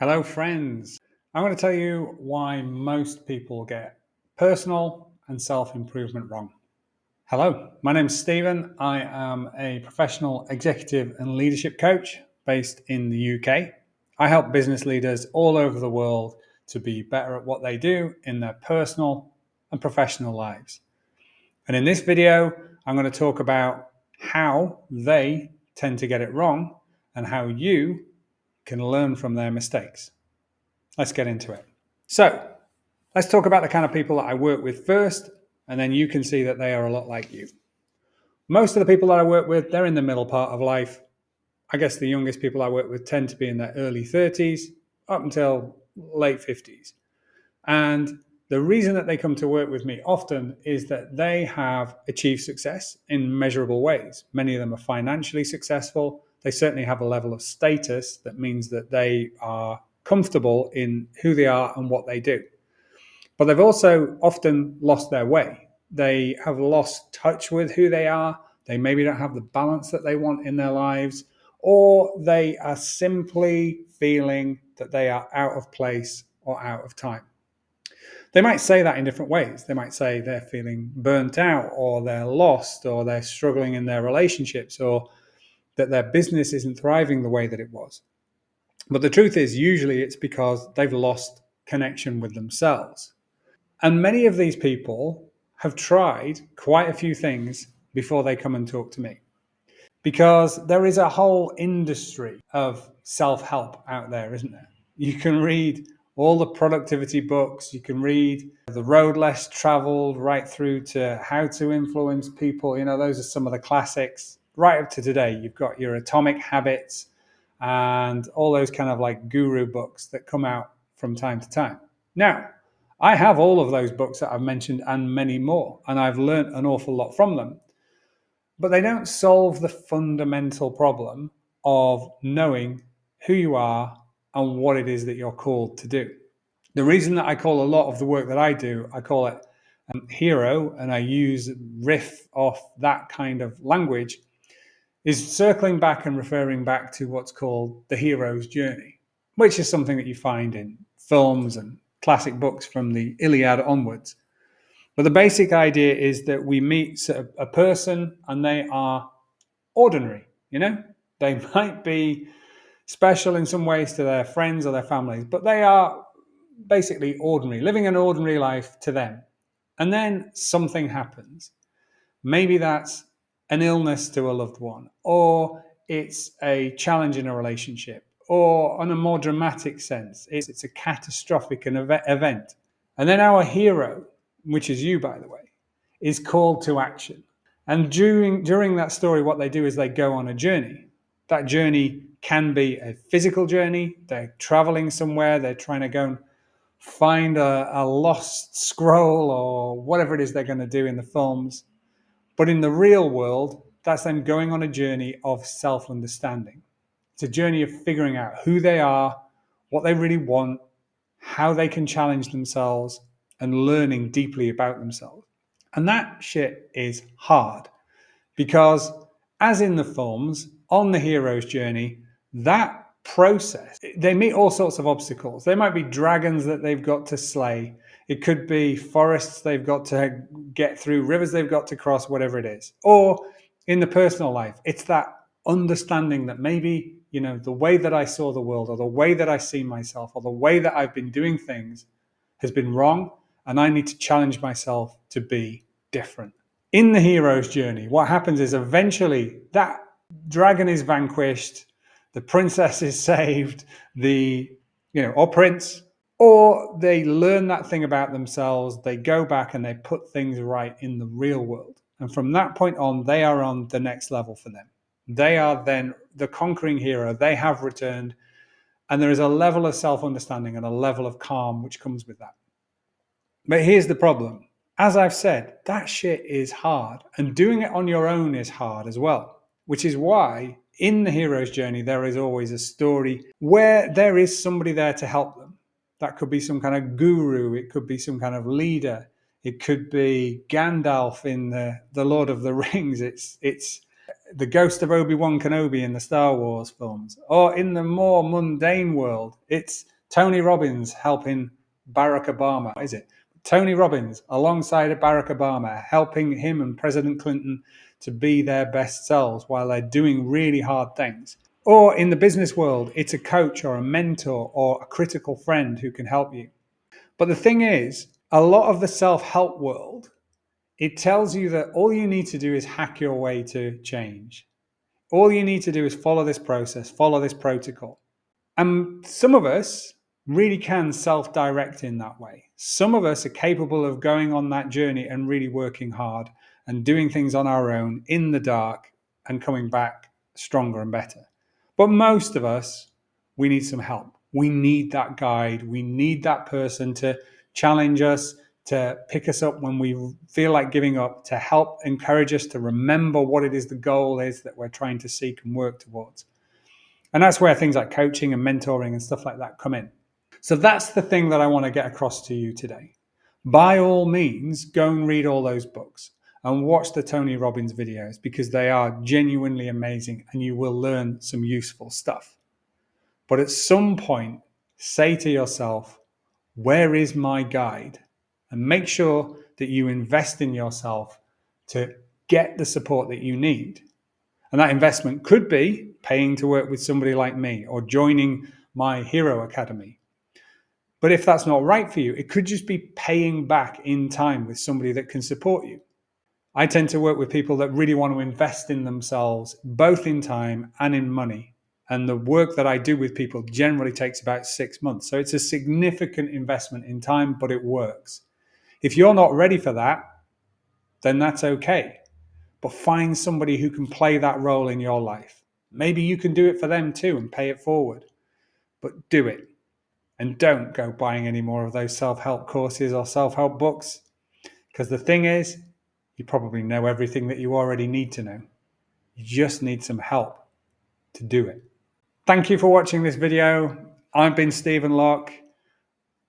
Hello, friends. I'm going to tell you why most people get personal and self improvement wrong. Hello, my name's Stephen. I am a professional executive and leadership coach based in the UK. I help business leaders all over the world to be better at what they do in their personal and professional lives. And in this video, I'm going to talk about how they tend to get it wrong and how you can learn from their mistakes. Let's get into it. So, let's talk about the kind of people that I work with first, and then you can see that they are a lot like you. Most of the people that I work with, they're in the middle part of life. I guess the youngest people I work with tend to be in their early 30s up until late 50s. And the reason that they come to work with me often is that they have achieved success in measurable ways. Many of them are financially successful. They certainly have a level of status that means that they are comfortable in who they are and what they do. But they've also often lost their way. They have lost touch with who they are. They maybe don't have the balance that they want in their lives, or they are simply feeling that they are out of place or out of time. They might say that in different ways. They might say they're feeling burnt out, or they're lost, or they're struggling in their relationships, or that their business isn't thriving the way that it was. But the truth is, usually it's because they've lost connection with themselves. And many of these people have tried quite a few things before they come and talk to me. Because there is a whole industry of self-help out there, isn't there? You can read all the productivity books, you can read The Road Less Traveled, right through to How to Influence People. You know, those are some of the classics. Right up to today, you've got your Atomic Habits and all those kind of like guru books that come out from time to time. Now, I have all of those books that I've mentioned and many more, and I've learned an awful lot from them. But they don't solve the fundamental problem of knowing who you are and what it is that you're called to do. The reason that I call a lot of the work that I do, I call it HeRO, and I use riff off that kind of language, is circling back and referring back to what's called the hero's journey, which is something that you find in films and classic books from the Iliad onwards. But the basic idea is that we meet a person and they are ordinary, They might be special in some ways to their friends or their families, but they are basically ordinary, living an ordinary life to them. And then something happens. Maybe that's an illness to a loved one, or it's a challenge in a relationship, or on a more dramatic sense, it's a catastrophic event. And then our hero, which is you, by the way, is called to action. And during that story, what they do is they go on a journey. That journey can be a physical journey. They're traveling somewhere. They're trying to go and find a lost scroll or whatever it is they're going to do in the films. But in the real world, that's them going on a journey of self-understanding. It's a journey of figuring out who they are, what they really want, how they can challenge themselves, and learning deeply about themselves. And that shit is hard because, as in the films, on the hero's journey, that process, they meet all sorts of obstacles. There might be dragons that they've got to slay. It could be forests they've got to get through, rivers they've got to cross, whatever it is. Or in the personal life, it's that understanding that maybe, the way that I saw the world or the way that I see myself or the way that I've been doing things has been wrong, and I need to challenge myself to be different. In the hero's journey, what happens is eventually that dragon is vanquished, the princess is saved, or prince, or they learn that thing about themselves, they go back and they put things right in the real world. And from that point on, they are on the next level for them. They are then the conquering hero. They have returned, and there is a level of self-understanding and a level of calm which comes with that. But here's the problem. As I've said, that shit is hard, and doing it on your own is hard as well, which is why in the hero's journey, there is always a story where there is somebody there to help them. That could be some kind of guru. It could be some kind of leader. It could be Gandalf in the Lord of the Rings. It's the ghost of Obi-Wan Kenobi in the Star Wars films. Or in the more mundane world, it's Tony Robbins helping Barack Obama, is it? Tony Robbins alongside of Barack Obama, helping him and President Clinton to be their best selves while they're doing really hard things. Or in the business world, it's a coach or a mentor or a critical friend who can help you. But the thing is, a lot of the self-help world, it tells you that all you need to do is hack your way to change. All you need to do is follow this process, follow this protocol. And some of us really can self-direct in that way. Some of us are capable of going on that journey and really working hard and doing things on our own in the dark and coming back stronger and better. But most of us, we need some help. We need that guide. We need that person to challenge us, to pick us up when we feel like giving up, to help encourage us to remember what it is the goal is that we're trying to seek and work towards. And that's where things like coaching and mentoring and stuff like that come in. So that's the thing that I want to get across to you today. By all means, go and read all those books and watch the Tony Robbins videos because they are genuinely amazing and you will learn some useful stuff. But at some point, say to yourself, where is my guide? And make sure that you invest in yourself to get the support that you need. And that investment could be paying to work with somebody like me or joining my HeRO Academy. But if that's not right for you, it could just be paying back in time with somebody that can support you. I tend to work with people that really want to invest in themselves, both in time and in money. And the work that I do with people generally takes about 6 months. So it's a significant investment in time, but it works. If you're not ready for that, then that's okay. But find somebody who can play that role in your life. Maybe you can do it for them too and pay it forward. But do it. And don't go buying any more of those self-help courses or self-help books. Because the thing is, you probably know everything that you already need to know. You just need some help to do it. Thank you for watching this video. I've been Stephen Locke.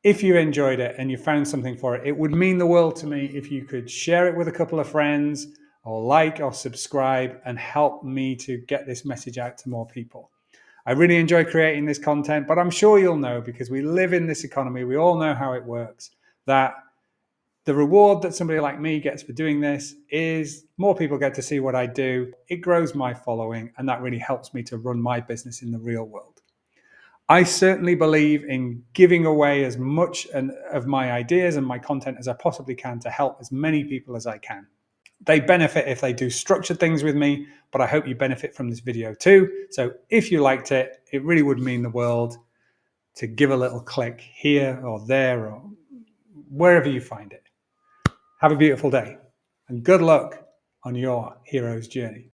If you enjoyed it and you found something for it, it would mean the world to me if you could share it with a couple of friends or like or subscribe and help me to get this message out to more people. I really enjoy creating this content, but I'm sure you'll know because we live in this economy, we all know how it works, that the reward that somebody like me gets for doing this is more people get to see what I do. It grows my following, and that really helps me to run my business in the real world. I certainly believe in giving away as much of my ideas and my content as I possibly can to help as many people as I can. They benefit if they do structured things with me, but I hope you benefit from this video too. So if you liked it, it really would mean the world to give a little click here or there or wherever you find it. Have a beautiful day and good luck on your hero's journey.